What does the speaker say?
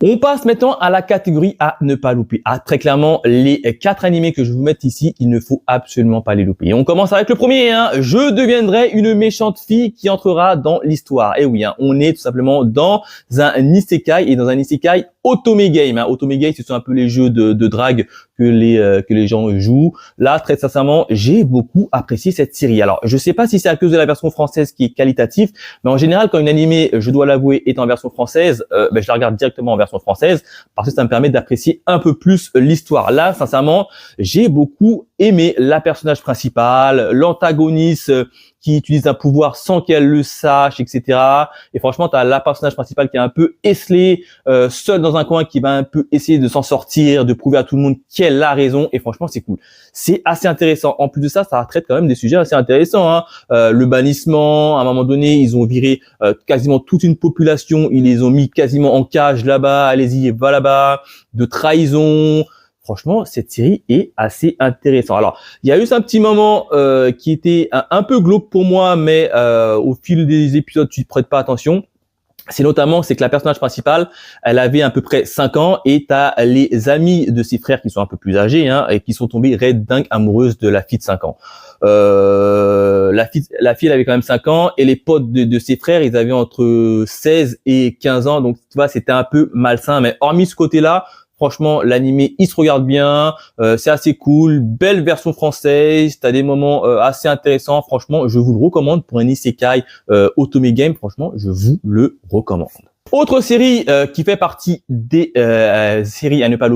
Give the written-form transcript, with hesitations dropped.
On passe maintenant à la catégorie à ne pas louper. Ah, très clairement, les 4 animés que je vais vous mettre ici, il ne faut absolument pas les louper. Et on commence avec le premier. Je deviendrai une méchante fille qui entrera dans l'histoire. Et oui, on est tout simplement dans un isekai et dans un isekai Otome Game. Otome Game, ce sont un peu les jeux de drague que les gens jouent. Là, très sincèrement, j'ai beaucoup apprécié cette série. Alors, je sais pas si c'est à cause de la version française qui est qualitative, mais en général, quand une animée, je dois l'avouer, est en version française, je la regarde directement en version française parce que ça me permet d'apprécier un peu plus l'histoire. Là, sincèrement, j'ai beaucoup aimé la personnage principale, l'antagoniste qui utilise un pouvoir sans qu'elle le sache, etc. Et franchement, tu as la personnage principale qui est un peu esselée, seule dans un coin, qui va un peu essayer de s'en sortir, de prouver à tout le monde qu'elle a raison. Et franchement, c'est cool. C'est assez intéressant. En plus de ça, ça traite quand même des sujets assez intéressants. Le bannissement, à un moment donné, ils ont viré quasiment toute une population. Ils les ont mis quasiment en cage là-bas. Allez-y, va là-bas. De trahison. Franchement, cette série est assez intéressante. Alors, il y a eu un petit moment qui était un peu glauque pour moi, mais au fil des épisodes, tu ne prêtes pas attention. C'est que la personnage principale, elle avait à peu près 5 ans et t'as les amis de ses frères qui sont un peu plus âgés et qui sont tombés red dingue amoureuses de la fille de 5 ans. La fille elle avait quand même 5 ans et les potes de ses frères, ils avaient entre 16 et 15 ans. Donc, tu vois, c'était un peu malsain. Mais hormis ce côté-là, franchement, l'animé, il se regarde bien, c'est assez cool, belle version française, t'as des moments assez intéressants. Franchement, je vous le recommande pour un isekai Otome Game. Franchement, je vous le recommande. Autre série qui fait partie des séries à ne pas louper.